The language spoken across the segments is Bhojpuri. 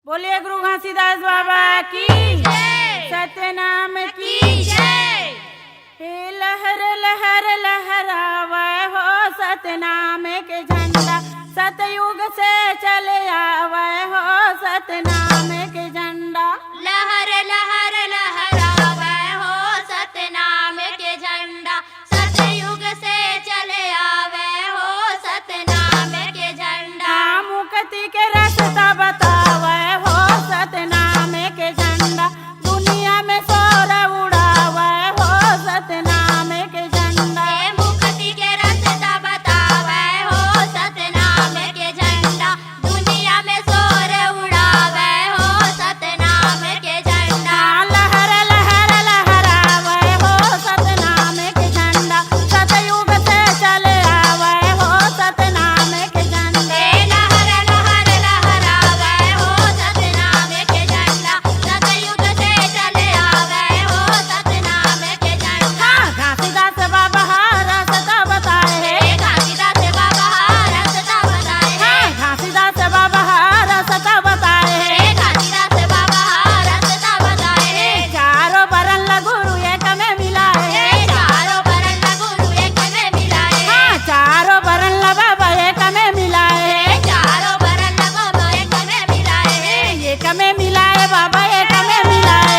बोलिए गुरु घासीदास बाबा की सतनाम की जय। हे लहर लहर लहरावे हो सतनाम के झंडा, सतयुग से चले आवे हो सतनाम के झंडा। लहर लहर लहरावे हो सतनाम के झंडा, सतयुग से चले आवे हो सतनाम के झंडा। मुक्ति के रास्ता बतावे हो सतनाम के झंडा, दुनिया में शोर उड़ावे हो सतनाम के झंडा। मुक्ति के रास्ता बतावे हो सतनाम के झंडा, दुनिया में शोर उड़ावे हो सतनाम के झंडा। लहर लहर लहरावे हो सतनाम के झंडा, सतयुग से चले आवे हो सतनाम के झंडा। लहर लहर लहरावे हो सतनाम के झंडा, सतयुग से चले आवे हो सतनाम के झंडा। घासीदास बाबा रास्ता बताए, घासीदास बाबा रास्ता बताए, घासीदास बाबा रास्ता बताए, घासीदास बाबा रास्ता बताए। चारों बरन गुरु एक में मिलाए, चारों बरन गुरु एक में मिलाए, चारों बरन बाबा एक में मिलाए, चारों बरन बाबा एक में मिलाए, एक में मिलाए बाबा एक में मिलाए,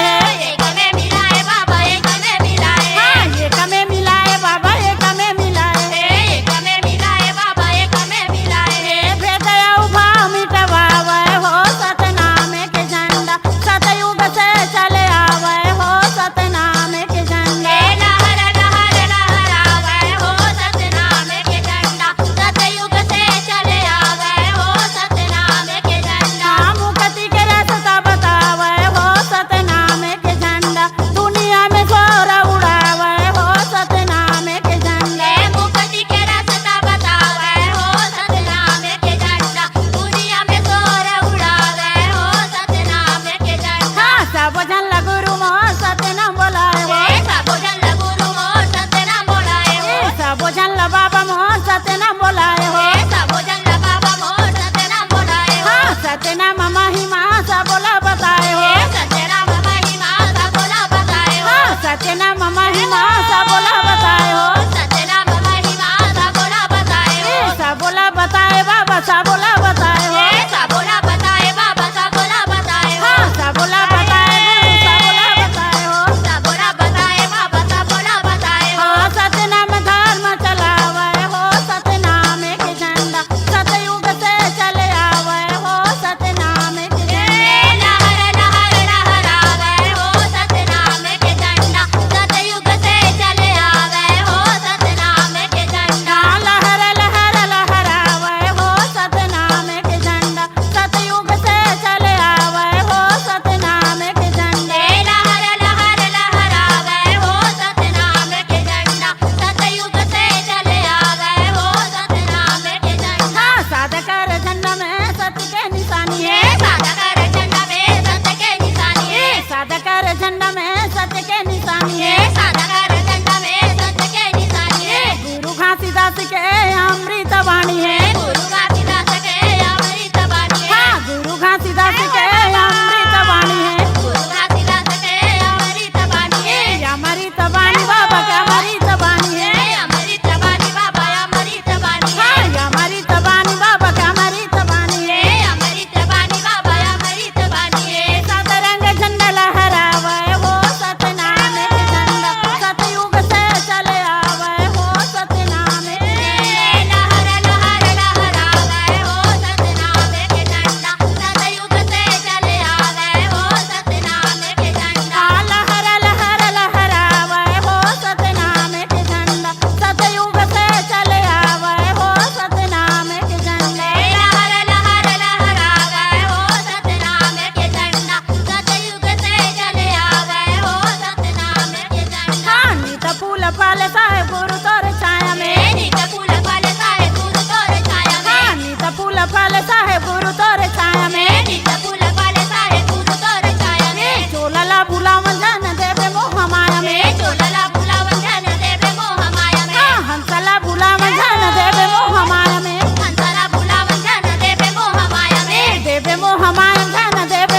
एक में मिलाए बाबा एक में मिलाए, एक में मिलाए बाबा एक में मिलाए। एक में मिलाए बाबा एक में मिलाए। भेद भाव मिटवावे हो सतनाम के झंडा, सतयुग से चले आवे हो सतनाम के झंडा। लहर लहर लहरावे हो सतनाम के झंडा, सतयुग से चले आवे हो सतनाम के झंडा। मुक्ति के रास्ता बतावे हो सतनाम के झंडा, दुनिया में शोर उड़ावे हो सतनाम के झंडा। मुक्ति के रास्ता बतावे हो सतनाम के झंडा, दुनिया में शोर उड़ावे हो सतनाम के झंडा। सब जन गुरु मोह सतनाम बोलाए हो, सब जन गुरु मोर सतनाम बोलाए हो, सब जन बाबा मोह सतनाम बोलाए हो। सब जन बाबा मोर सतनाम बोलाए हो। सतनाम महिमा सब बोला बताए हो, सतनाम महिमा सब बोला बताए हो, सतनाम महिमा सब बोला बताए हो। सतनाम महिमा सब बोला बताए हो, सब बोला बताए बाबा सब बोला बताए हो, सब बोला बताए बाबा सब बोला बताए हो, सब बोला बताए गुरु सब बोला बताए हो। सब बोला बताए बाबा सब बोला बताए हो। सतनाम धर्म चलावे हो सतनाम के झंडा, सतयुग से चले आवे हो सतनाम के झंडा। लहर लहर लहरावे हो सतनाम के झंडा, सतयुग से चले आवे हो सतनाम के झंडा। लहर लहर लहरावे हो सतनाम के झंडा, सतयुग से चले आवे हो सतनाम के झंडा। लहर लहर लहरावे हो सतनाम के झंडा, सतयुग से चले आवे हो सतनाम के झंडा। साधकर झंडा में सत्य के निशानी है, साधकर झंडा में सत्य के निशानी है, साधकर झंडा में सत्य के निशानी है। साधकर झंडा में सत्य के निशानी है। गुरु घासीदास के अमृत वाणी है, गुरु घासीदास के अमृत वाणी है, गुरु घासीदास के अमृत वाणी है। गुरु घासीदास के अमृत वाणी है। अमृत वाणी बाबा का अमृत वाणी है, अमृत वाणी बाबा अमृत वाणी है, अमृत वाणी बाबा का अमृत वाणी है। अमृत वाणी बाबा अमृत वाणी है। सतरंग झंडा लहरावे हो सतनाम के झंडा, सतयुग से चले आवे हो सतनाम के झंडा। लहर लहर लहरावे हो सतनाम के झंडा, सतयुग से चले आवे हो सतनाम के झंडा। लहर लहर लहरावे हो सतनाम के झंडा, सतयुग से चले आवे हो सतनाम के झंडा। लहर लहर लहरावे हो सतनाम के झंडा, सतयुग से चले आवे हो सतनाम के झंडा। नित फूल फल साहे गुरु तोर छाया में, नित फूल फल साहे गुरु तोर छाया में, नित फूल फल साहे गुरु तोर छाया में। नित फूल फल साहे गुरु तोर छाया में। चोलला बुलावन जन देवे मोह माया में, चोलला बुलावन जन देवे मोह माया में, हंसला बुलावन जन देवे मोह माया में, हंसला बुलावन जन देवे मोह माया में, देवे मोह माया जन देवे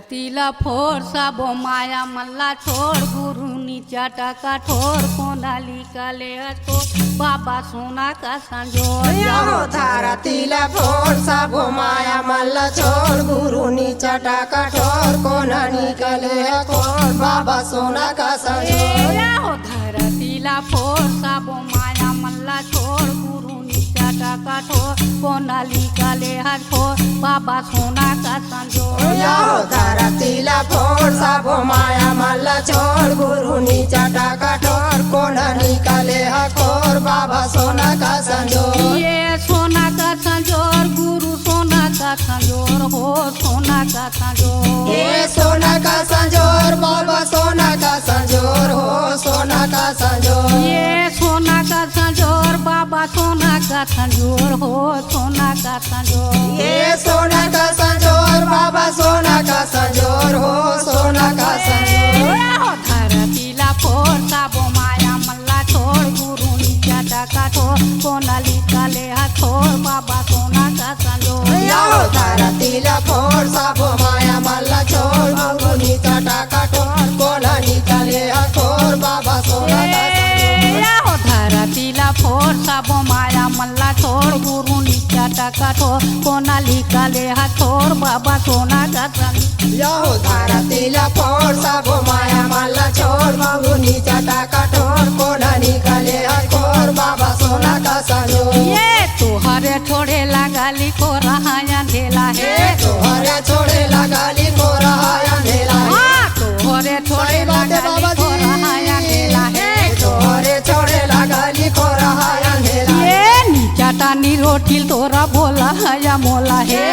धरतीला फोड साबो माया मल्ला छोड़ गुरु नीचा टाका ठोर कोणाली काले तो बाबा सोना का संजोर याहो धरतीला फोड साबो माया मल्ला छोड़ गुरु नीचा टाका ठोर कोना निकले कोर बाबा सोना का संजोर याहो धरतीला फोड साबो माया मल्ला छोड़ गुरु नीचा टाका ठोर कोणाली काले ठोर बाबा सोना का संजोर याहो धरतीला फोड साबो माया मल्ला छोड़ गुरु नीचा टाका ठोर कोना निकले कोर बाबा सोना का संजोर ये सोना का संजोर गुरु सोना का संजोर हो सोना का संजोर ये सोना का संजोर बाबा सोना का संजोर हो सोना का संजोर ये सोना का संजोर बाबा सोना का संजोर हो सोना का संजोर ये सोना का संजोर बाबा सोना का संजोर हो सोना का संजोर धरतीला फोड साबो माया मल्ला छोड़ गुरु नीचा टाका ठोर कोणाली काले ठोर बाबा सोना का संजोर याहो धरतीला फोड साबो माया मल्ला छोड़ गुरु नीचा टाका ठोर कोना निकले ठोर बाबा सोना का संजोर याहो धरतीला फोड साबो माया मल्ला छोड़ गुरु नीचा टाका ठोर कोणाली काले ठोर बाबा सोना का संजोर याहो धरतीला फोड साबो माया मल्ला छोड़ गुरु नीचा टाका ठोर कोना निकले ठोर बाबा सोना का संजोर ये तुहरे छोड़े लगाली को रहा अंधेला है तोहरे छोड़े लगाली को रहा अंधेला है हाँ, तुहरे छोड़े लगाली को रहा अंधेला है तोहरे छोड़े लगाली को रहा अंधेला है ये नीचा टानी रोटी तोरा बोला है या मोला है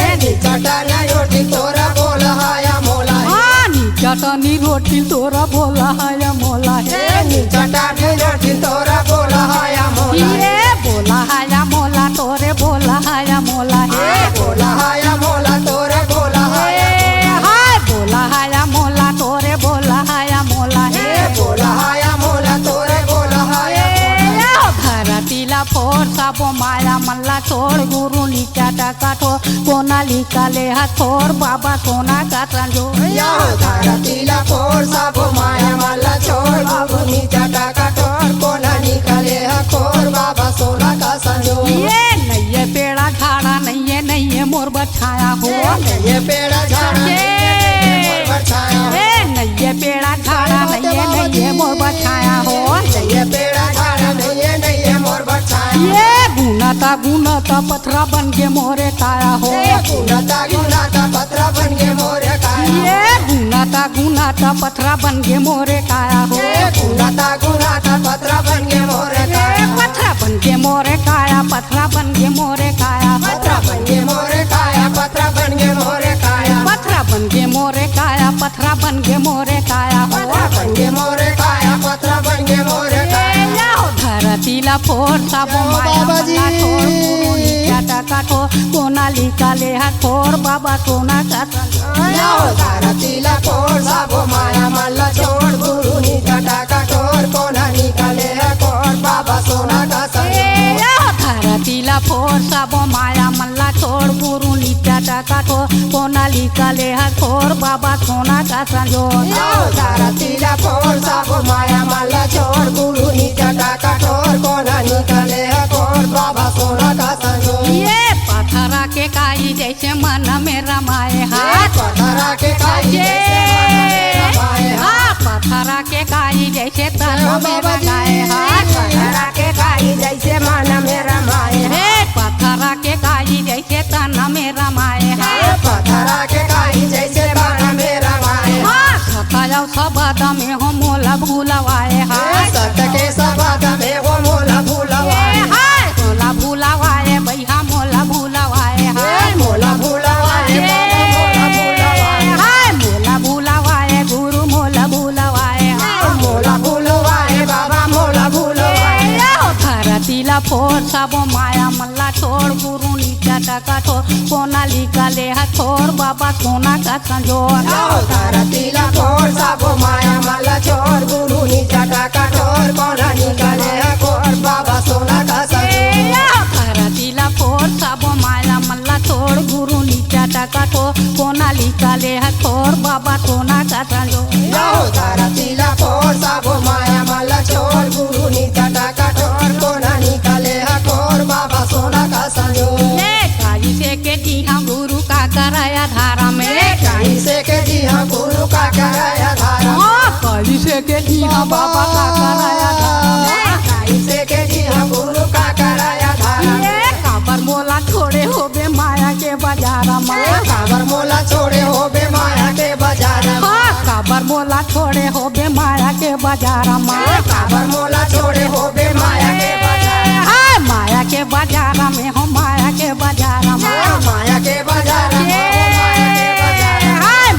चटाना रोटी तोरा बोला हाया मोला है हाँ, नीचा टानी रोटी तोरा बोला है या मोला है चटाना रोटी तोरा बोला हाया मोला है ये बोला है या मोला तोरे बोला है या मोला है बोला हाया मोला तोरे बोला हाया हाय बोला है या मोला तोरे बोला है या मोला है बोला हाया मोला तोरे बोला हाया धरतीला फोड साबो माया मल्ला छोड़ गुरु नीचा टाका ठोर कोणाली काले ठोर बाबा सोना का संजोर याहो धरतीला फोड साबो माया मल्ला छोड़ गुरु नीचा टाका ठोर कोना निकले ठोर बाबा सोना का संजोर ये नैये पेड़ा झाड़ा नैये मोर बछाया हो ये पेड़ा झाड़ा छाया ए नैये पेड़ा झाड़ा नैये मोर बछाया हो ये पेड़ा झाड़ा नहीं मोर बचाया ये गुनाता पथरा बन के मोरे काया हो गुनाता पत्रा बन के मोरे काया ये गुनाता पथरा बन के मोरे काया हो गुनाता पत्रा बन के मोरे काया पथरा बन के मोरे काया पथरा बन के मोरे काया पत्रा बन के मोरे काया पत्रा बन के मोरे काया पथरा बन के मोरे काया पथरा बन के मोरे काया पत्रा बन के मोरे काया पत्रा बन के मोरे काया याहो धरतीला फोड साबो माया मल्ला छोड़ गुरु नीचा टाका ठोर कोणाली काले ठोर बाबा सोना का संजोर याहो धरतीला फोड साबो माया मल्ला छोड़ गुरु नीचा टाका ठोर कोना निकले ठोर बाबा सोना का संजोर याहो धरतीला फोड साबो माया मल्ला छोड़ गुरु नीचा टाका ठोर कोणाली काले ठोर बाबा सोना का संजोर याहो धरतीला फोड साबो माया मल्ला छोड़ गुरु नीचा टाका ठोर कोना निकले ठोर बाबा सोना का संजोर ये पथरा के काई जैसे मन में रमाए हाथ पत्थरा के काई जैसे मन में रमाए हाँ पथरा के काई जैसे तन में रमाए हाथ पत्थरा के काई जैसे मन में रमाए हे पथरा के काई जैसे तन में रमाए हाथ पत्थरा के काई जैसे मन में रमाए हाँ सतायो सबद में हो मोला भूलवाए हाथ सत के सबद में वो मोला भूलवाए हाय मोला भूलवाए भैया मोला भूलवाए हाय मोला भूलवाए मोला भूलवाए हाय मोला भूलवाए गुरु मोला भूलवाए मोला भूलवाए बाबा मोला भूलवाए धरतीला फोड साबो माया मल्ला छोड़ गुरु नीचा टाका ठोर कोणाली काले ठोर बाबा सोना का संजोर धरतीला फोड साबो माया मल्ला छोड़ गुरु नीचा टाका ठोर कोना निकले ठोर बाबा सोना का संजोर धरतीला फोड साबो माया मल्ला छोड़ गुरु नीचा टाका ठोर कोणाली काले ठोर बाबा संजोर यहो धरतीला फोड़ सब माया मल छोड़ गुरु नी चटा कठोर कोना निकले हकोर बाबा सोना का संजोर काई से के जी हम गुरु का कराया धारा में कहीं से के जी हम गुरु का कराया धारा काई से के जी हम बाबा का कराया धारा कहीं से के जी हम गुरु का कराया धारा काबर मोला छोड़े हो बे माया के बाजार में काबर मोला छोड़े हो बे माया के बाजार काबर मोला छोड़े हो बे माया के बाजार में काबर मोला छोड़े हो बे माया के बाजार माया के बाजार में हो माया के बाजार में माया के बाजार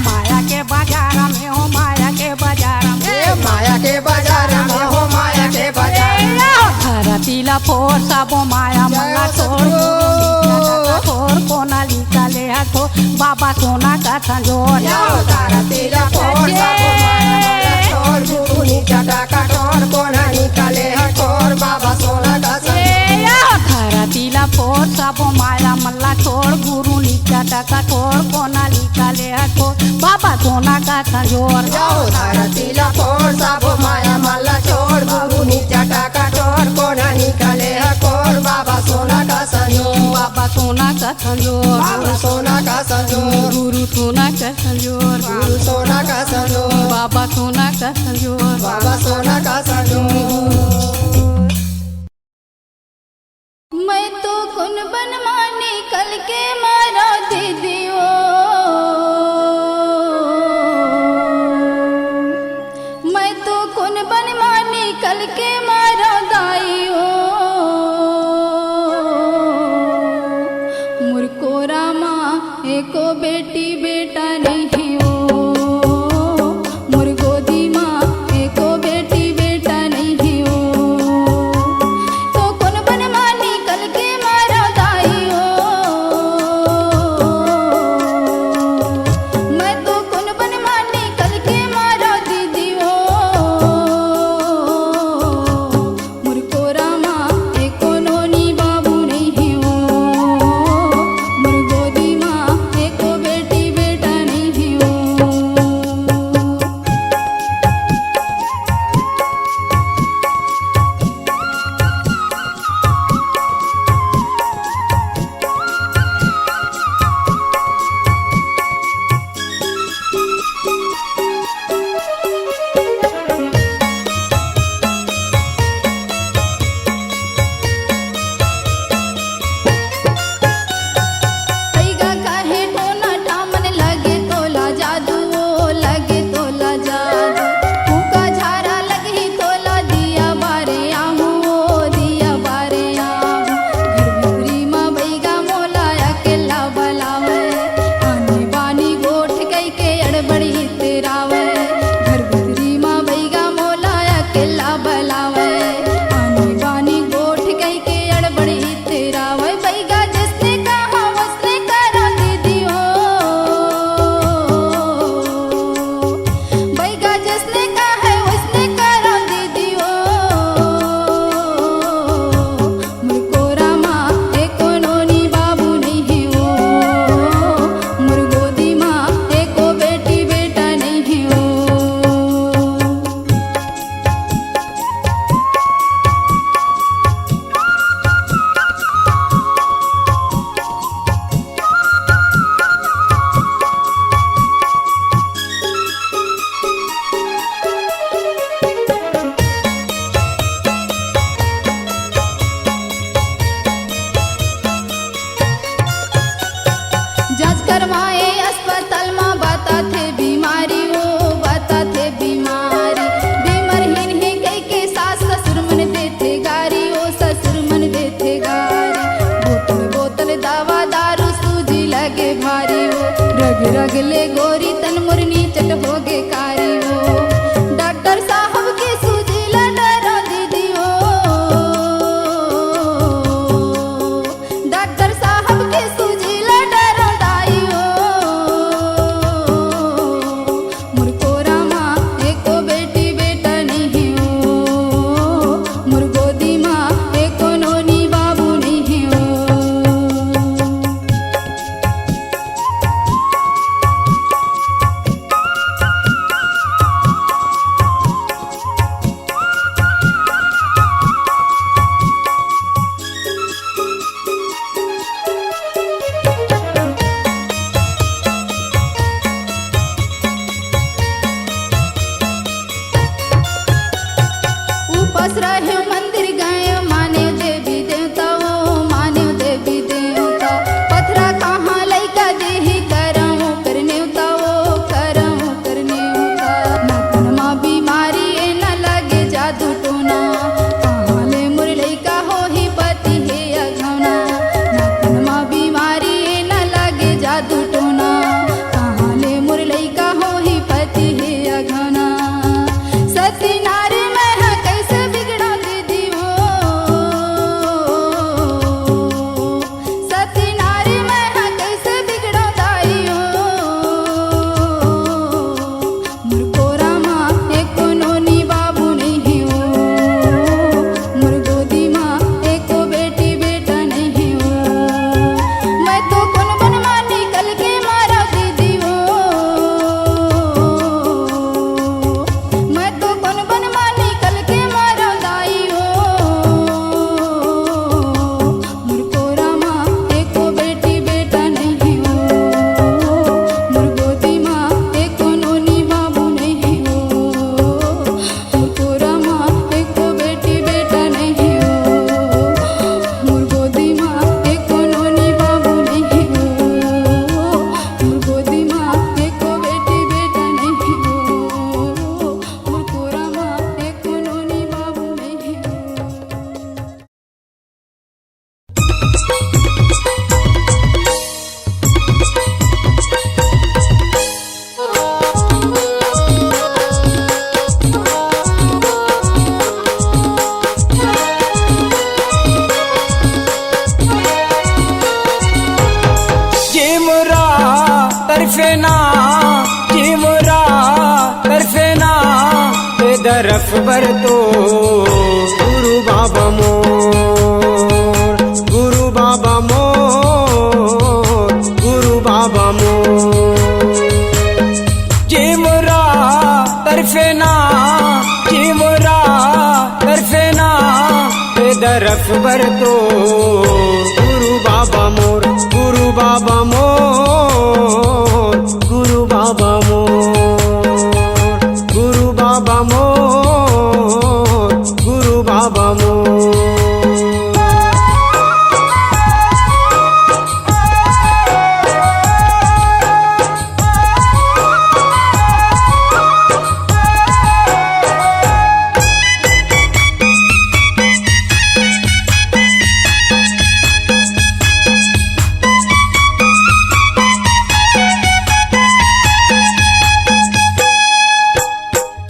माया के बाजार में हो माया के बाजार में माया के बाजार में हो माया के बाजार धरतीला फोड़ सबो माया मल्ला छोड़ छोड़ कोना निकाले हको बाबा सोना का संजोर धरतीला फोड़ सब माया मल्ला छोड़ गुरु नी चटा कठोर कोना निकाले हकोर बाबा सोना का धरतीला फोड़ सबो माया मल्ला छोड़ गुरु नी चटा कठोर कोना निकाले हको बाबा सोना का संजोर धरतीला फोड़ सब माया मल्ला छोड़ गुरु नी चटा कठोर कोना निकाले हकोर बाबा सोना का संजोर बाबा सोना का संजोर गुरु सोना का संजोर गुरु सोना का संजोर गुरु सोना का संजोर बाबा सोना का संजोर बाबा सोना का संजोर मैं तो कुन बन मानी कल के मारा दीदियो मैं तो कुन बन मानी कल के मारा दाइयो मुरको रामा एको बेटी बेटा नहीं हो मुर्गोदी माँ एको बेटी बेटा नहीं हो तो कौन बन मानी कल के मारा दाई हो मैं तो कौन बन मानी कल के मारा दीदी हो मुर्को रामा एको नोनी बाबू नहीं हो मुर्गोदी माँ एको बेटी बेटा नहीं हो पैगा काहे टोना टामन लगे तोला जादू ओ लगे तोला जादू फूका झारा लगी तोला दिया बारे आहू ओ दिया बारे आहू घर भितरी माँ बैगा मोला अकेला बलावे आनी बानी गोठ गई के अड़बड़ी तेरावे घर भितरी माँ बैगा मोला अकेला बलावे आनी बानी गोठ गई के अड़बड़ी तेरावे बैगा जिसने कहा उसने करा दीदी हो बैगा जिसने कहा है उसने करा दीदी हो मुर्को रामा एको नोनी बाबू नहीं हो मुर्गोदी माँ एको बेटी बेटा नहीं हो जांच करवाए अस्पताल में बता थे बीमारी हो बता थे बीमारी बीमारहीन ही कई के सास ससुर मन देते गारी ओ ससुर मन देते गारी बोतल बोतल दवा दारू सूजी लगे भारी हो रग रग ले गोरी तन मुरनी चट होगे कारी हो डॉक्टर साहब की सूजी ला डरा दीदी हो डॉक्टर साहब की सूजी ला डरा दाई हो मुर्को रामा एको बेटी बेटा नहीं हो मुर्गोदी माँ एको नोनी बाबू नहीं हो रहे मंदिर गए माने देवी देवता वो माने देवी देवता पथरा कहाँ लैका देही करऊँ करने उता वो करऊँ करने उता नतन माँ बीमारी ए न लगे जादू टोना कहाँ ले मुर लैका हो ही पति हे अघौना नतन माँ बीमारी ए न लगे जादू टोना कहाँ ले मुर लैका हो ही पति हे अघौना सती नारी में है कैसे बिगड़ा दीदी हो सती नारी में है कैसे बिगड़ा दाई हो मुर्गो रामा एको नोनी बाबू नहीं हो मुर्गो दीमा एको बेटी बेटा नहीं हो मैं तो कौन बनवा निकल के मारा दीदी हो मैं तो कौन बनवा निकल के मारा दाई हो मुर्गो रामा एको बेटी बेटा नहीं हो मुर्गो दीमा एको नोनी बाबू नहीं हो मुर्गो रामा एको बेटी बेटा नहीं हो मुर्गो दीमा एको नोनी बाबू नहीं हो मुर्गो दीमा एको बेटी बेटा नहीं हो मुर्गो रामा एको नोनी बाबू नहीं हो जिमरा तरफेना जिमरा तरफेना ते दरफ बर तो गुरु बाबा मोर गुरु बाबा मोर गुरु बाबा मोर जिमरा तरफेना जिमरा तरफेना ते दरफ बर तो गुरु बाबा मोर गुरु बाबा मोर गुरु बाबा मोर गुरु बाबा मोर गुरु बाबा मोर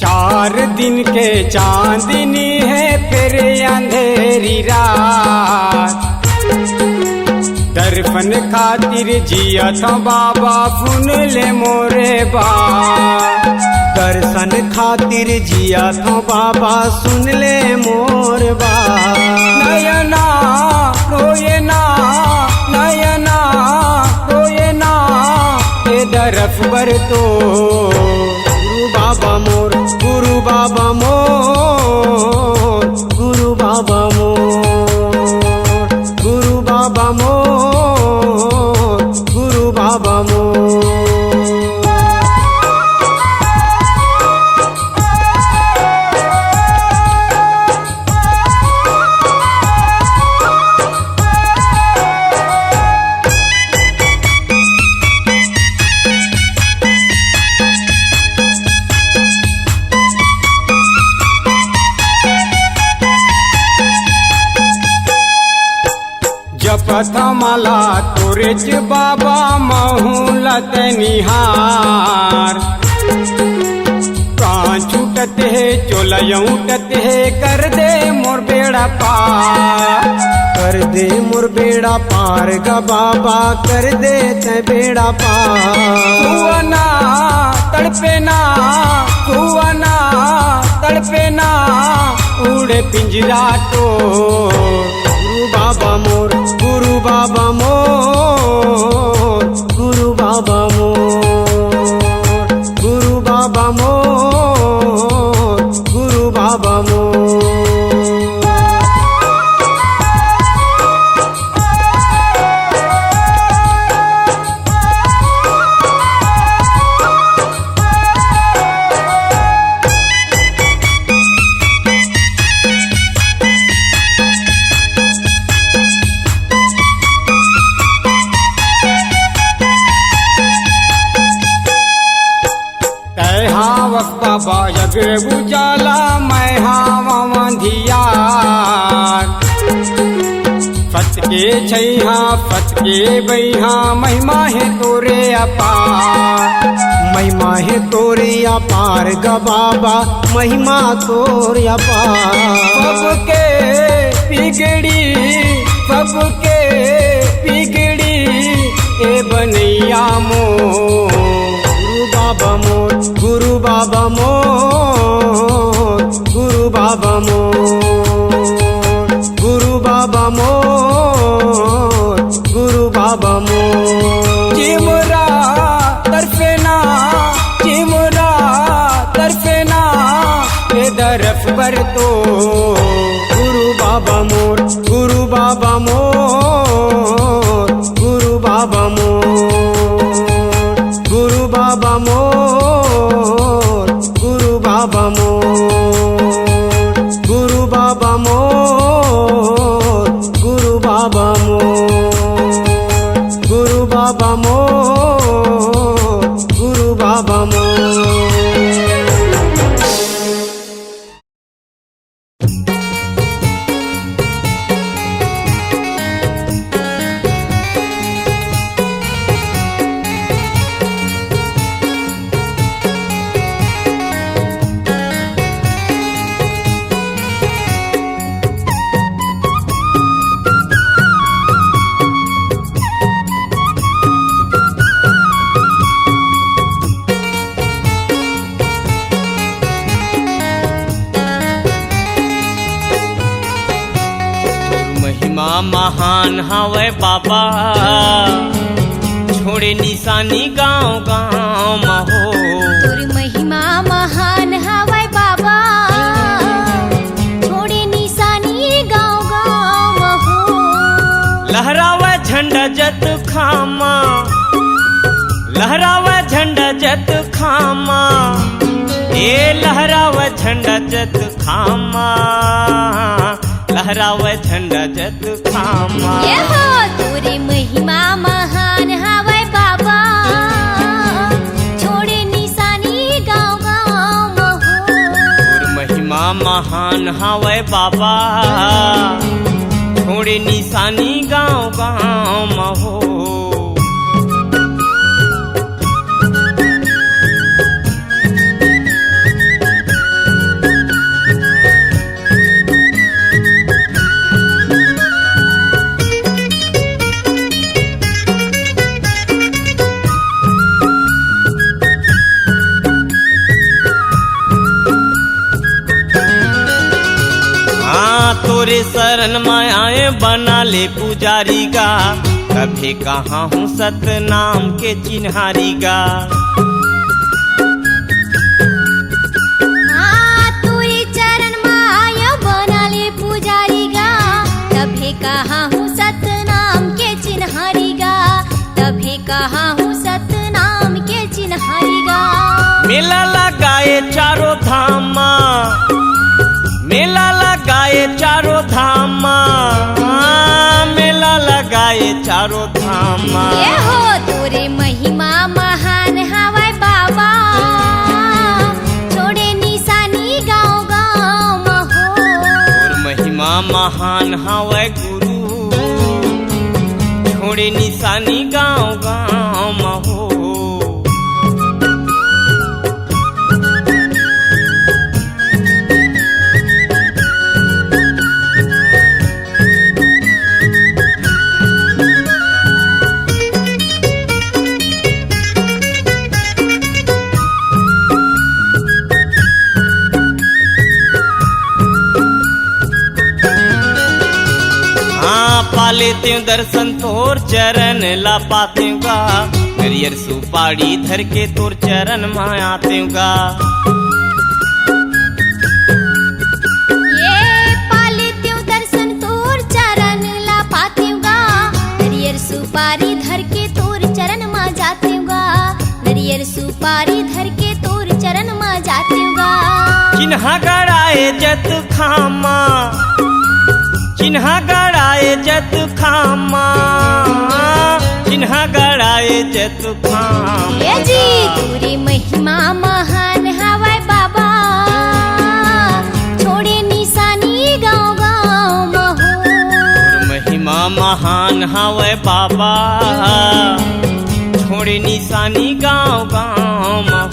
चार दिन के चांदनी है फिर अंधेरी रात दर्पण खातिर जिया था बाबा सुन ले मोरे बात दर्शन खातिर जिया था बाबा सुन ले मोर बात नयना रोये ना नयना रोये ना ये दरफ बर तो गुरु बाबा मोर गुरु बाबा मोर गुरु बाबा मोर गुरु बाबा मोर गुरु बाबा मोर जपत माला तोरेच बाबा महूलत निहार प्राण छूटत है चोलयूटत है कर दे मोर बेड़ा पार कर दे मोर बेड़ा पार गा बाबा कर दे ते बेड़ा पार कुआना तड़पे ना कुआना तड़पे ना उड़े पिंजरा तो गुरु बाबा मोर गुरु बाबा मोर गुरु बाबा मोर गुरु बाबा मोर गुरु बाबा मोर बाबा जगरे उजाला मैं हावा धियार फत के छैहा फत के बैहा महिमा है तोरे अपार महिमा है तोरे अपार ग बाबा महिमा तोरे अपार सबके पिगड़ी ए बनैया मोर गुरु बाबा मोर गुरु बाबा मोर गुरु बाबा मोर गुरु बाबा मोर चिमरा तरफे ना ए दरफ बर तो गुरु बाबा मोर गुरु बाबा मोर गुरु बाबा मोर गुरु बाबा मोर गुरु बाबा मोर गुरु बाबा मोर गुरु बाबा मोर गुरु बाबा मोर गुरु बाबा मोर। महान हवे बाबा छोड़े निशानी गाँव गाँव महो तोर महिमा महान हवे बाबा छोड़े निशानी गाँव गाँव महो लहरावे झंडा जत खामा लहरावे झंडा जत खामा ए लहरावे झंडा जत खामा लहरावे झंडा जत खामा ये हो तोरे महिमा महान हवे बाबा छोड़े निशानी गाँव गाँव महो तोर महिमा महान हवे बाबा छोड़े निशानी गाँव गाँव महो तोरे शरण में आए बना ले पुजारी गा कभी कहाँ हूँ सतनाम के चिन्हारी गा तोरे चरण में आया बना ले पुजारी गा तभी कहाँ हूँ सतनाम के चिन्हारी गा तभी कहाँ हूँ सतनाम के चिन्हारी गा मेला लगाए चारों धामा मेला लगाए चारों धामा मेला लगाए चारों धामा ये हो तोरे महिमा महान हवे बाबा छोड़े निशानी गाँव गाँव महो और महिमा महान हवे गुरु छोड़े निशानी गाँव गाँव महो लेते दर्शन तोर चरण ला पाते गा नरियर सुपारी धर के तोर चरण में आते गा ये पाले त्यों दर्शन तोर चरण ला पाते गा नरियर सुपारी धर के तोर चरण में जाते गा नरियर सुपारी धर के तोर चरण में जाते गा चिन्हा गड़ाए जत खामा चिन्हा गड़ाए जत खामा चिन्हा गड़ाए जत खामा ये जी तोरी महिमा महान हवे बाबा महिमा महान हवे बाबा छोड़े निशानी गाँव गाँव हो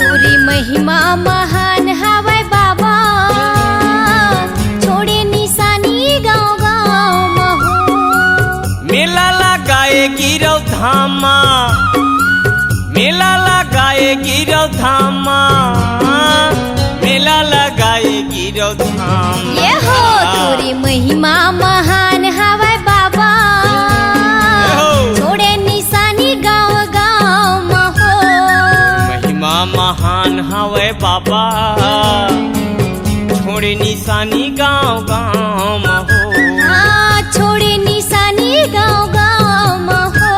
तोरी महिमा महान हवै बाबा छोड़े निशानी गाँव गाँव हो मेला लगाए गिरौ धामा मेला लगाए गिरौ धामा मेला लगाए गिरौ धाम ये हो तोरी महिमा महान हवै बाबा छोड़े निशानी गाँव गाँव हो महिमा महान हवे बाबा छोड़े निशानी गाँव गाँव हो हाँ छोड़े निशानी गाँव गाँव हो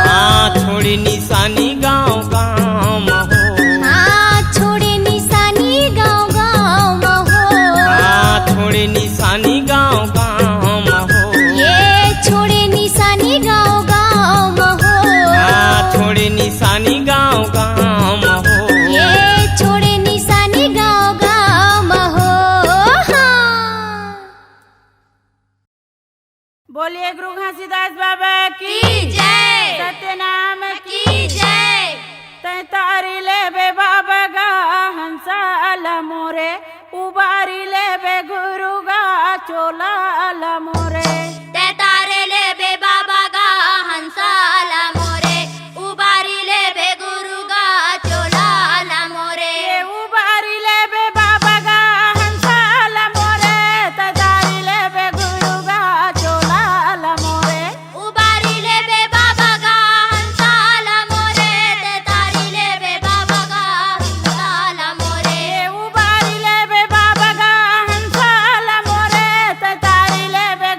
हाँ छोड़े निशानी गाँव गाँव हो हाँ छोड़े निशानी गाँव गाँव हो हाँ छोड़े निशानी गाँव गाँव हो ये छोड़े निशानी गाँव गाँव हो हाँ छोड़े निशानी गाँव गाँव हो ये छोड़े निशानी गाँव गाँव हो हाँ। बोलिए गुरु घासीदास बाबा की जय सत्यनाम की जय तारी ले बे बाबा गा हंसाला मोरे उबारी ले बे गुरु गा चोला मोरे ते तारे ले बे बाबा गा हंसाला मोरे उबारी ले बे गुरु गा चोला मोरे ये उबारी ले बे बाबा गा हंसाला मोरे तारी ले बे गुरु गा चोला मोरे उबारी ले बे बाबा गा हंसाला मोरे ते तारी ले बे बाबा गा हंसाला मोरे ये उबारी ले बे बाबा गा हंसाला मोरे तारी ले बे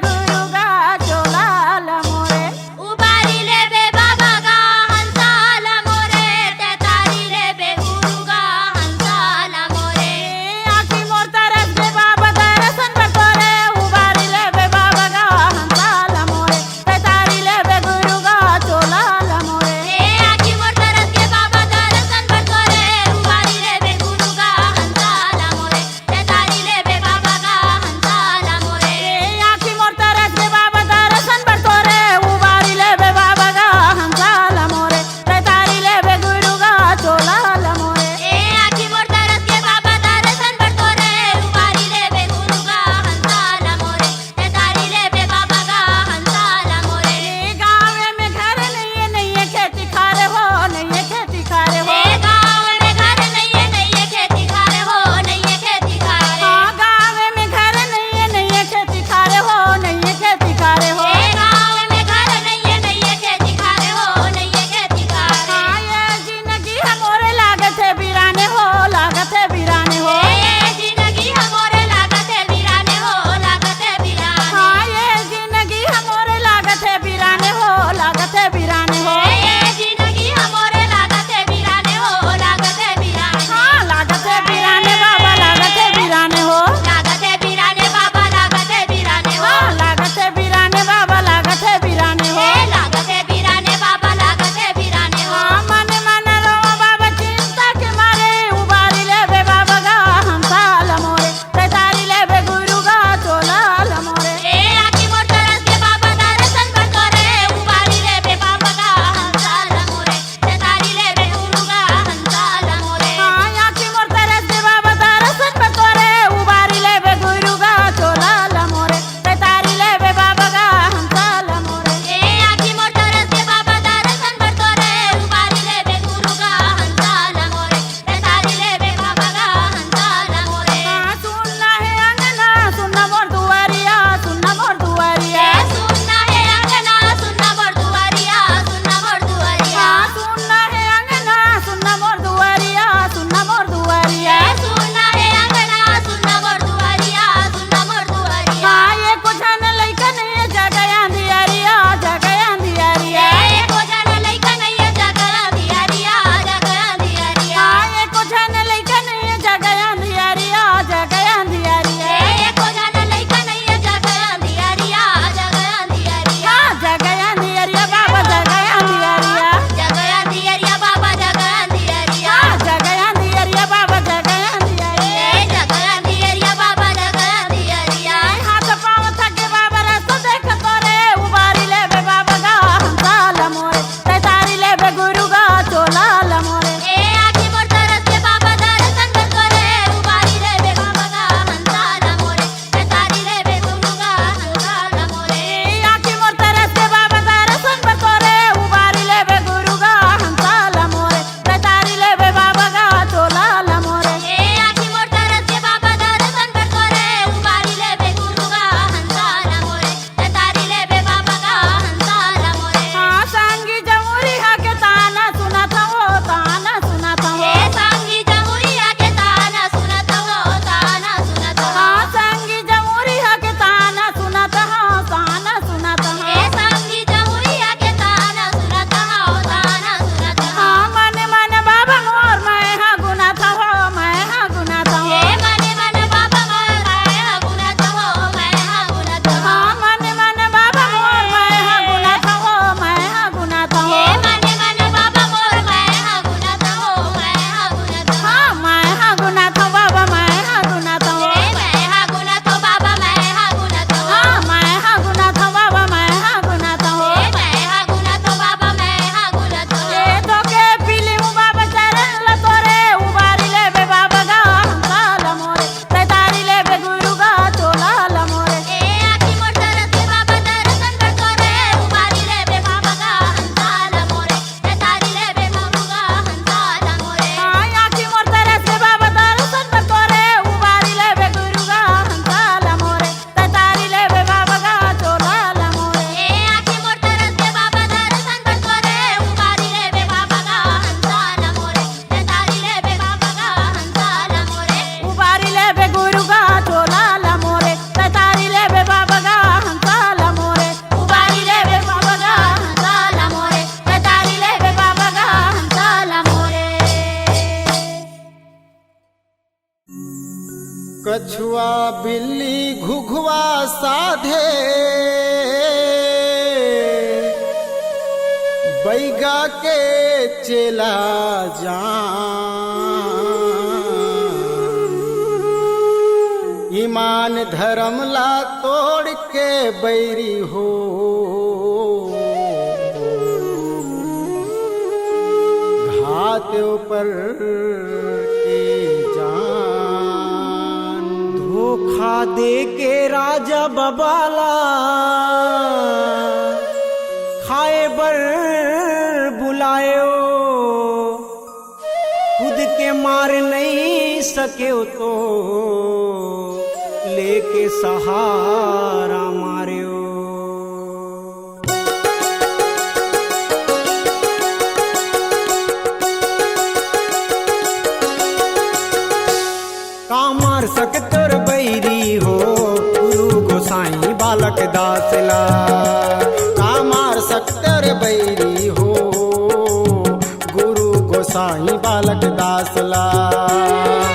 बछुआ बिल्ली घुघुआ साधे, बैगा के चेला जान। ईमान धर्म ला तोड़ के बैरी हो, घात ऊपर के जान। धोखा दे के राजा बबाला, खाए बर बुलायो, खुद के मार नहीं सके तो लेके सहारा मारियो। कामार सकतर बैरी हो, गुरु गोसाई बालक दासला। कामार सकतर बैरी हो, गुरु गोसाई बालक दासला।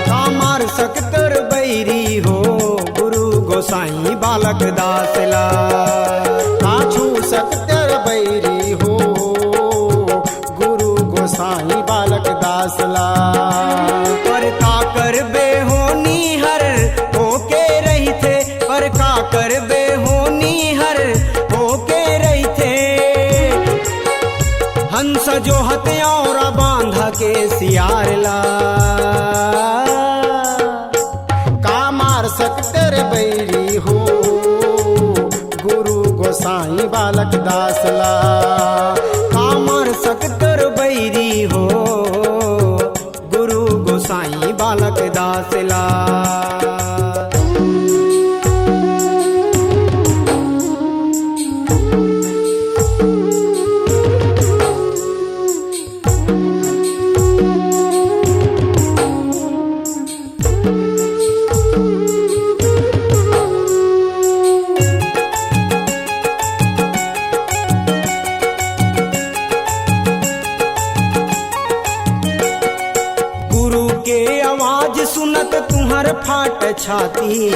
कामार सकतर बैरी हो, गुरु गोसाई बालक दासला। काछू सकतर बैरी हो, गुरु गोसाई बालक दासला। पर का कर बेहोनी हर होके रही थे, पर का कर बेहोनी हर होके रही थे। हंस जो हत्यारा बांधा के सियारला। कामार सकतर बैरी हो, गुरु गोसाई बालक दासला। कामार सकतर बैरी हो, गुरु गोसाई बालक दासला। सुनत तुहर फाट छाती,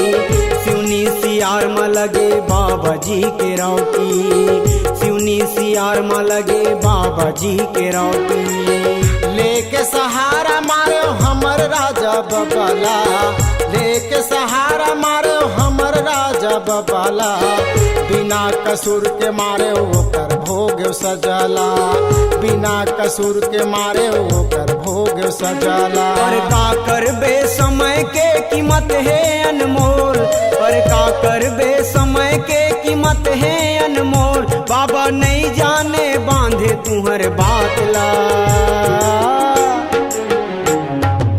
सिवनी सियार में लगे बाबा जी के रौटी। सिवनी सियार में लगे बाबा जी के रौटी। लेके सहारा मारे हमर राजा बबाला, लेके सहारा मारे हमर राजा बबाला। बिना कसूर के मारे ओकर भोग सजला, बिना कसूर के मारे ओकर भोग सजला। पर का करबे समय के कीमत है अनमोल, पर का करबे समय के कीमत है अनमोल। बाबा नहीं जाने बांधे तुहर बातला।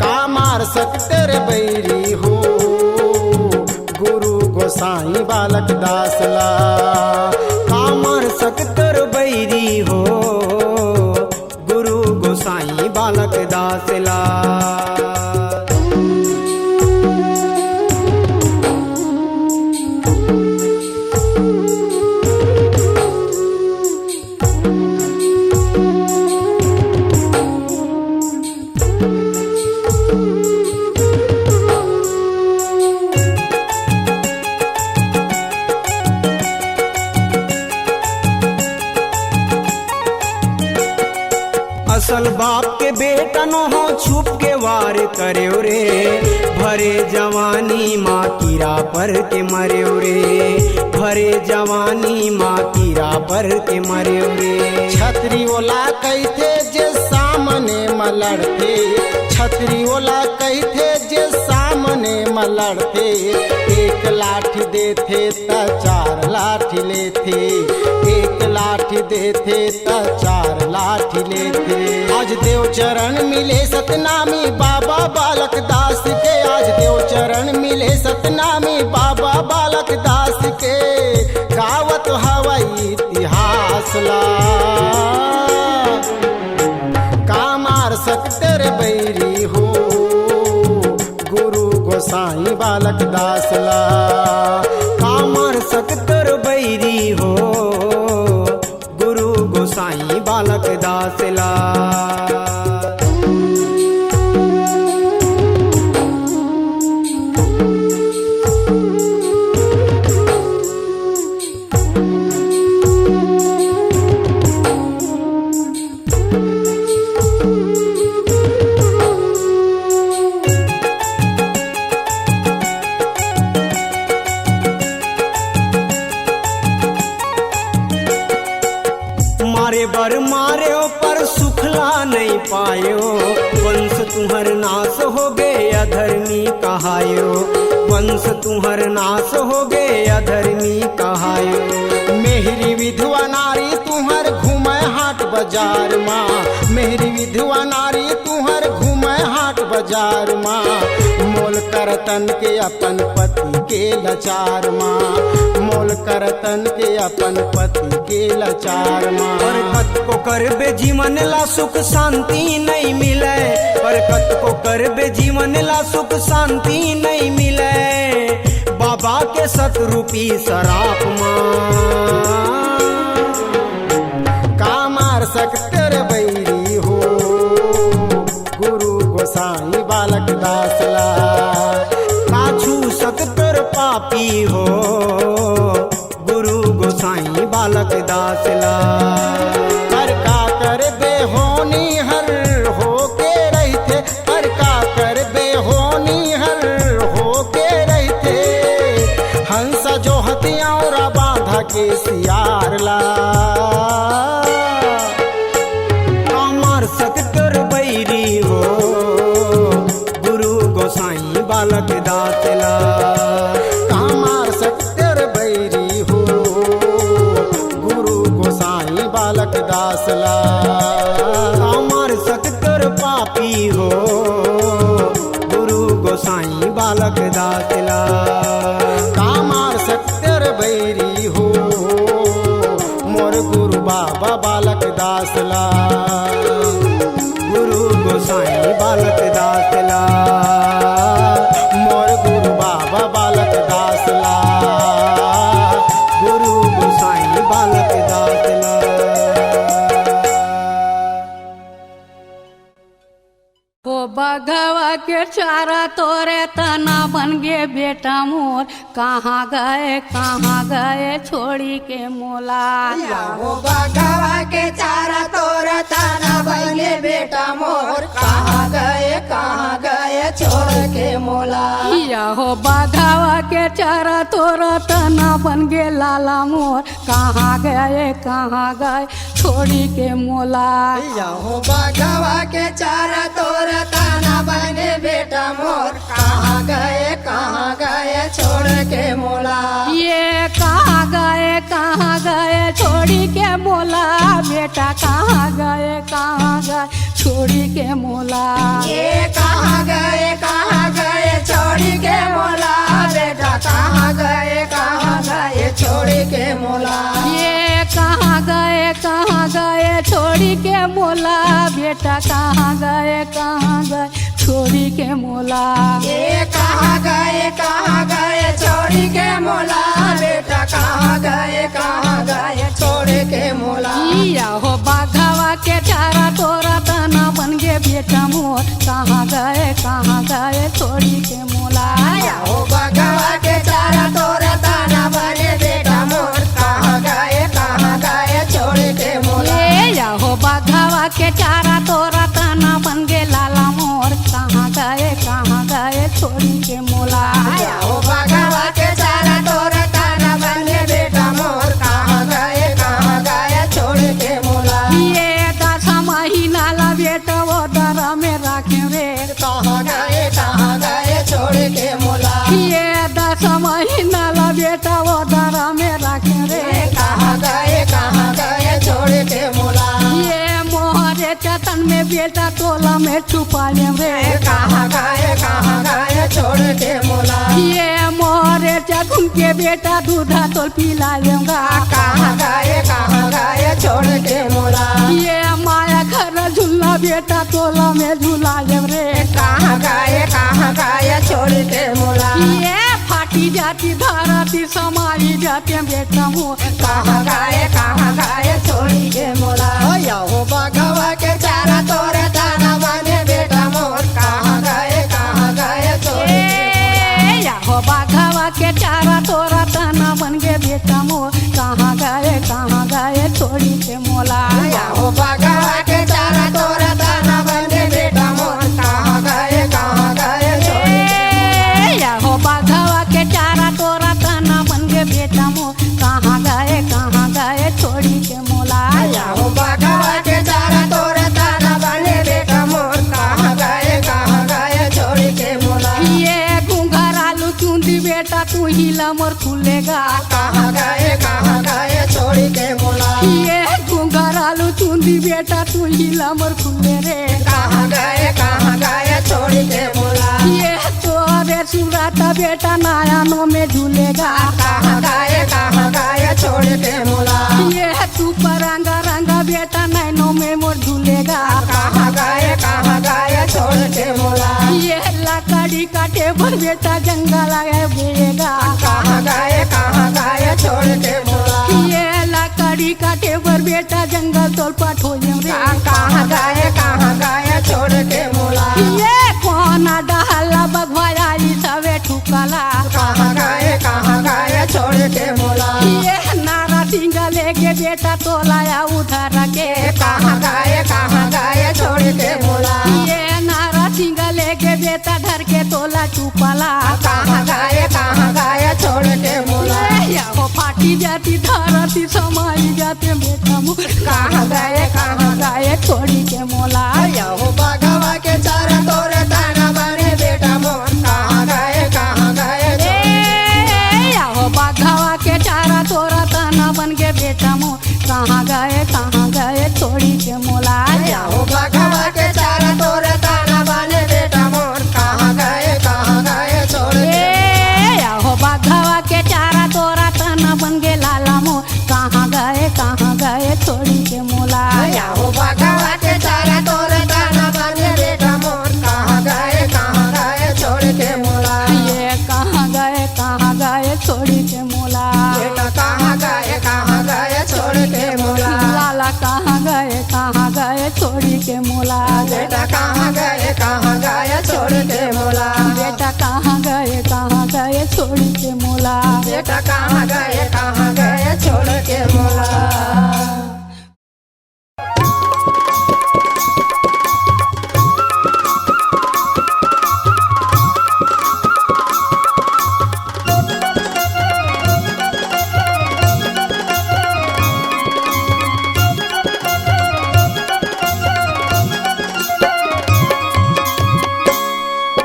कामार सकतर बैरी हो, गुरु गोसाई बालक दासला। कामार सकतर बैरी हो, गुरु गोसाई बालक दासला। असल बाप के बेटा न हो, छुप के वार करे रे। भरे जवानी माँ कीरा पर के मरे रे। भरे जवानी माँ कीरा पर के मरे रे। छतरी ओला कहते जे सामने मलड़ते, छतरी ओला कहते जे सामने मलड़ते। एक लाठी देते त चार लाठी लेते, एक लाठी देते त चार लाठी लेते। आज देव चरण मिले सतनामी बाबा बालक दास के, आज देव चरण मिले सतनामी बाबा बालक दास के। गावत हवाई इतिहास ला। कामार सकतर बैरी हो, गुरु गोसाई बालक दासला। कामार सकतर बैरी हो, गुरु गोसाई बालक दासला। बारे बर मार्यो पर सुखला नहीं पायो, वंश तुहर नाश हो गए अधर्मी कहायो, वंश तुहर नाश हो गए अधर्मी कहायो। मेहरी विधवा नारी तुहर घूमे हाट बाजार माँ, मेहरी विधवा नारी तुहर घूमे हाट बाजार माँ, मोल करतन के अपन पति के लाचार माँ, मोल करतन के अपन पति के लाचार माँ। बरकत को करबे जीवन ला सुख शांति नहीं मिले, बरकत को करबे जीवन ला सुख शांति नहीं मिले, बाबा के सतरूपी शराप माँ। का मार सकते रे बैरी हो गुरु गोसाई बालक दासला, का छू सकते रे पापी हो गुरु गोसाई बालक दासला। पर का कर बेहोनी हर हो के रहते, पर का कर बेहोनी हर हो के रहते, हंस जो हथियार बांधा के सियार ला। कामार सकतर बैरी हो गुरु गोसाई बालक दासला, कामार सकतर बैरी हो गुरु गोसाई बालक दासला। कामार सकतर पापी हो गुरु गोसाई बालक दासला, कामार सकतर बैरी हो मोर गुरु बाबा बालक दासला, गुरु गोसाई बालक दासला, मोर गुरु बाबा बालक दासला, गुरु गोसाई बालक दासला। ओ बघवा के चारा तोरे तना बन गे बेटा मोर, कहाँ गए छोड़ी के मोला। हो बघवा के चारा तोर ताना बने बेटा मोर, कहाँ गए छोड़ के मोला। या हो बघवा के चारा तोरा तना बन गे लाला मोर, कहाँ गए छोड़ी के मोला। हो बघवा के चारा तोर ताना बने बेटा मोर, कहाँ गए छोड़ के मोला। ये कहाँ गए छोड़ी के मोला, बेटा कहाँ गए छोड़ी के मोला। ये कहाँ गए छोड़ी के मोला, बेटा कहाँ गए छोड़ी के मोला। ये कहाँ गए छोड़ी के मोला, बेटा कहाँ गए छोड़ी के मोला। ये कहाँ गए छोड़ी के मोला, बेटा कहाँ गए छोड़ी के मोला। या हो बाघवा के चारा तोरा तना बन गे बेटा मोर, कहाँ गए छोड़ी के मोला। हो बघवा के चारा तोरा ताना बने बेटा मोर, कहाँ गए छोड़ी के मोला। या हो बाघवा के चारा तोरा तना बन गे लाला मोर, कहाँ गए छोड़ी के मोला। हो बघवा के चारा तोरा ताना बने बेटा मोर, कहाँ गए छोड़ी के मोला। ये 10 महीना ला बेटा वो दरा में राखे रे, कहाँ गए छोड़ी के मोला। ये 10 महीना ला बेटा वो दरा में राखे रे, कहाँ गए छोड़ी के मोला। ये मोहरे चतन में बेटा तोला में छुपा ले रे, कहाँ गए छोड़ी के मोला। ये मोहरे चतन के बेटा दूधा तोल पिला लेगा, कहाँ गए छोड़ के मोला। ये माया घर झूला बेटा तोला में झूला ले रे, कहाँ गए छोड़ के मोला। ये फाटी जाती धाराती समारी जाते बेटा मोर, कहाँ गए छोड़ के मोला। हो बघवा के चारा तोरे ताना बने बेटा मोर, कहाँ गए छोड़ के। या हो बाघवा के चारा तोरा तना बन गे बेटा मोर, कहाँ गए छोड़ी के मोला। हो बघवा के चारा तोरे ताना बने बेटा मोर, कहाँ गए छोड़ के। या हो बाघवा के चारा तोरा तना बन गे बेटा मोर, कहाँ गए छोड़ी के मोला। हो हिला मोर खुलेगा। कहाँ गए छोड़ी के मोला। ये घुंघरालू चुंदी बेटा तू हिला मोर खुले रे। कहाँ गए छोड़ी के मोला। ये तो अबे सुराता बेटा नयनों में झूलेगा। कहाँ गए छोड़ी के मोला। ये तू परंगा रंगा बेटा नैनों में मोर झूलेगा। कहाँ गए छोड़ी के मोला। ये लकड़ी काटे पर बेटा जंगल आगे बेगा। कहाँ गए छोड़ी के मोला। ये लकड़ी काटे पर बेटा जंगल तोड़ पाठो रे। कहाँ गए छोड़ी के मोला। ये कोना डहला बघवाया ई सवे ठुकला। कहाँ गए छोड़ी के मोला। ये नारा सिंगा लेके बेटा तोलाया उधर के। कहाँ गए छोड़ी के मोला। ये नारा सिंगा लेके बेटा धर के तोला चुपला। कहाँ गए छोड़ी के मोला। ये हो फाटी जाती धरती समाई जाते बेटा मुँह। कहाँ गए छोड़ी के मोला। यहो बागवा के चारा तोरे दाना बने बेटा मोर। कहाँ गए ए हो बाघावा के चारा तोरा तना बन के बेटा मुँह। कहाँ गए छोड़ी के मोला। यहो बागवा के चारा तोरे दाना बने बेटा मोर। कहाँ गए छोड़ के। ए हो बाघावा के चारा तोरा तना बन के लाला मुँह। कहाँ गए छोड़ी के मोला। यहो बागवा के चारा तोरे दाना बने बेटा मोर। कहाँ गए छोड़ के मोला। ये कहाँ गए छोड़ी के मोला। बेटा कहाँ गए छोड़ के मोला। लाला कहाँ गए छोड़ी के मोला। बेटा कहाँ गए छोड़ के मोला। बेटा कहाँ गए छोड़ी के मोला। बेटा कहाँ गए छोड़ के मोला।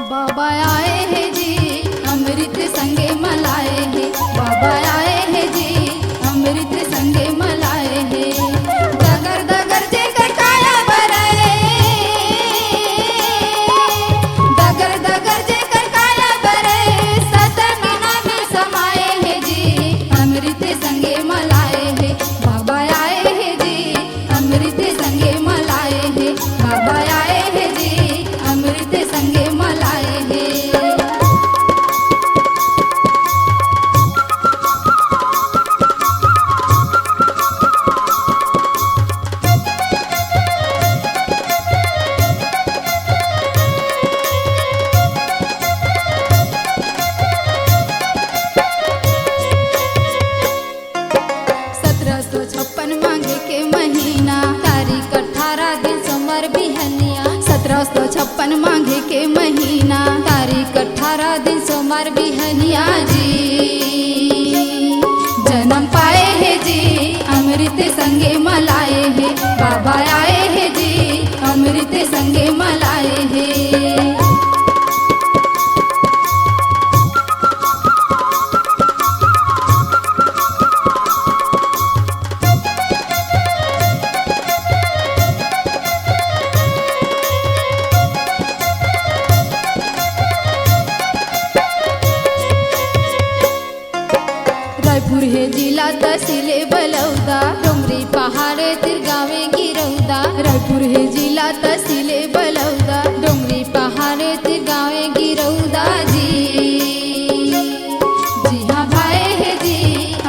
बाबा आए हैं जी अमृत संगे मलाए हैं। बाबा आए हैं जी अमृत संगे मलाए हैं। दगर दगर जेकर काया बराए। दगर दगर जेकर काया बराए। सतना में समाए हैं जी अमृत संगे मलाए हैं। बाबा आए हैं जी अमृत संगे मलाए हैं। बाबा आए हैं जी अमृत संगे मलाए हैं। मांगे के महीना तारीख 18 दिन सोमवार बिहनिया। 1756 मांगे के महीना तारीख 18 दिन सोमवार बिहनिया जी। जन्म पाए हैं जी अमृत संगे मलाए हैं। बाबा आए हैं जी अमृत संगे मलाए हैं। रायपुर हे जिला तहसीले बलौदा। डोंगरी पहाड़े तिरगावे गिरौदा। रायपुर हे जिला तहसीले बलौदा। डोंगरी पहाड़े तिरगावे गिरौदा जी। जी हाँ भाई है जी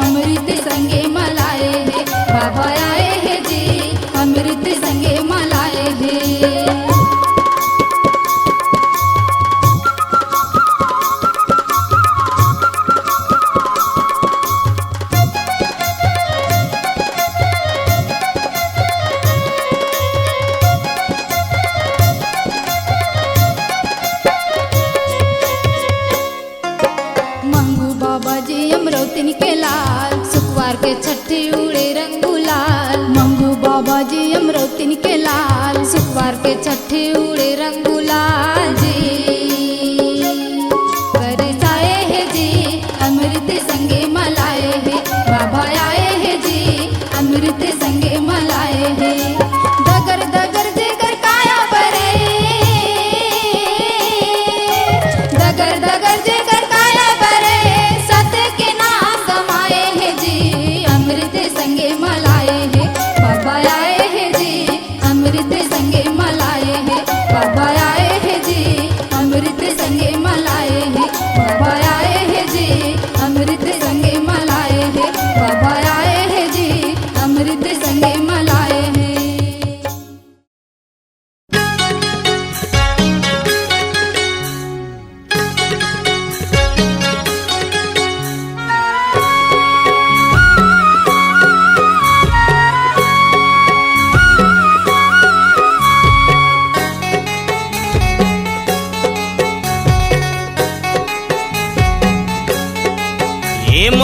अमृत संगे मलाए हैं। बाबा आए हैं जी अमृत संगे मलाए हैं। अमरौतिन के लाल सुखवार के छठी उड़े रंगुलाल। मंगू बाबा जी अमरौतिन के लाल सुखवार के छठी उड़े रंगुलाल जी। बरसाए है जी अमृत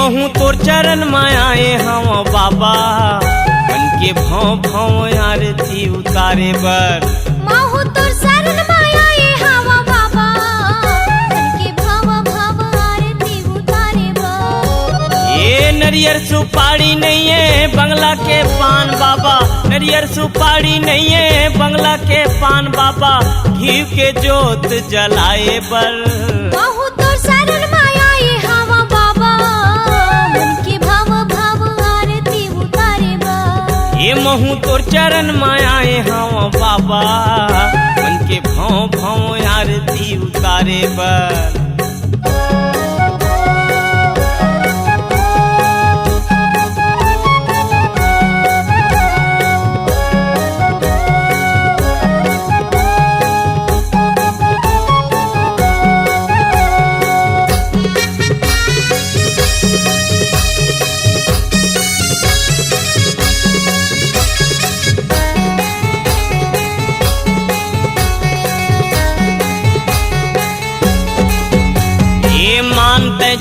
महू तोर चरण मायाए हम बाबा मन के भाव भाव आरती उतारे बर महू तोर शरण माया ये हवा बाबा मन के भाव भाव आरती उतारे बा। ये नरियर सुपारी नहीं है बंगला के पान बाबा नरियर सुपारी नहीं है बंगला के पान बाबा घी के जोत जलाए बर महू तोर शरण माया ये हवा बाबा मन के भाव भाव आरती उतारे बा। ये महू तोर चरण मायाए हम बाबा मन के भाव भाव आरती उतारे बर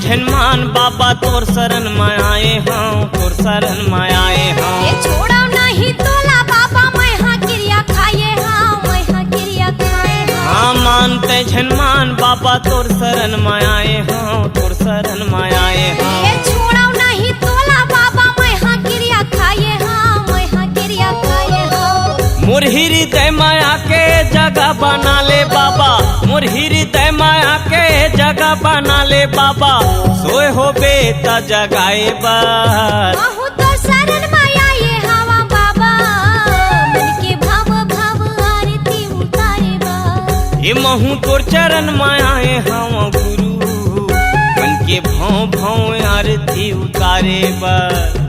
झनमान बाबा तोर शरण मायाए हाँ तोर शरण मायाए ये हाँ छोड़ा नहीं तोला बाबा मैं हाँ क्रिया खाए हाँ मैं हाँ क्रिया खाए हाँ मानते झनमान बाबा तोर शरण मायाए हाँ तोर शरण मायाए हाँ ये छोड़ा नहीं तोला बाबा मैं हाँ क्रिया खाए हाँ मैं हाँ क्रिया खाए हाँ। मोर हृदय माया के जगह बना ले बाबा मोर हृदय माया के जगह बना ले बाबा सोए हो बेटा जगाए बर महू तोर शरण माया ये हवा बाबा मन के भाव भाव आरती उतारे बा। ये महू तोर चरण मायाए हम गुरु मन के भाव भाव आरती उतारे बर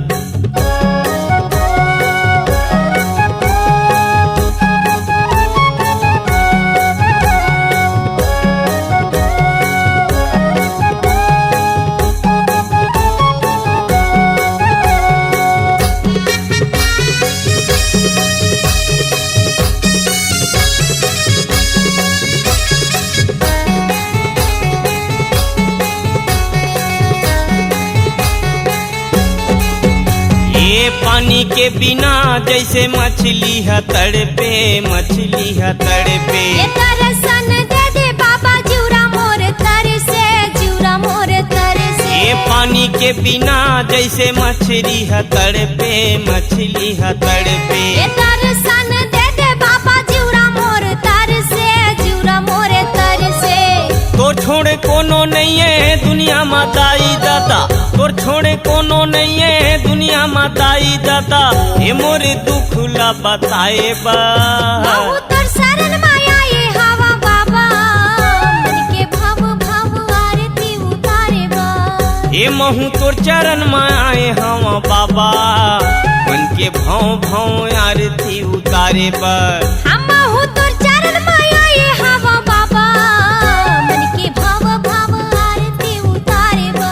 पानी के बिना जैसे मछली है तड़पे मछली है तड़पे ये दर्शन दे दे बाबा जूरा मोर तर से जूरा मोर तर से। ये पानी के बिना जैसे मछली है तड़पे मछली है तड़पे ये दर्शन दे दे बाबा जूरा मोर तर से जूरा मोर तर से। तो छोड़े कोनो नहीं है दुनिया माताई दाता तोर छोड़े कोनो नहीं है दुनिया माताई दाता ये मोरे दुख ला बताए महू बा तोर शरण माया ये हवा बाबा मन के भाव भाव आरती उतारे बा। ये महू तोर चरण मायाए हम बाबा मन के भाव भाव आरती उतारे बर हम महू तोर चरण माया ये हवा बाबा मन के भाव भाव आरती उतारे बा।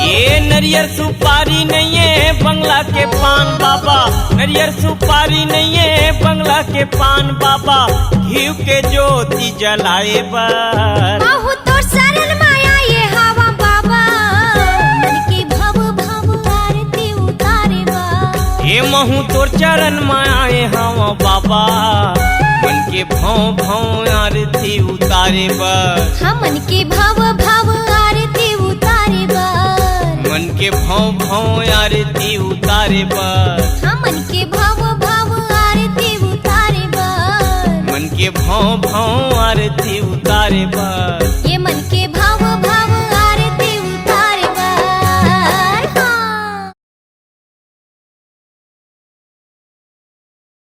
ये नरियर सुपारी नहीं है बंगला के पान बाबा नरियर सुपारी नहीं है बंगला के पान बाबा घी के ज्योति जलाए बर महू तोर शरण माया ये हवा बाबा मन के भाव भाव आरती उतारे बा। ये महू तोर चरण मायाए हम बाबा मन के भाव भाव आरती उतारे बर हम मन के भाव भाव आरती उतारे बा। मन के भाव भाव आरती उतारे बर हम मन के भाव भाव आरती उतारे बा। मन के भाव भाव आरती उतारे बर ये मन के भाव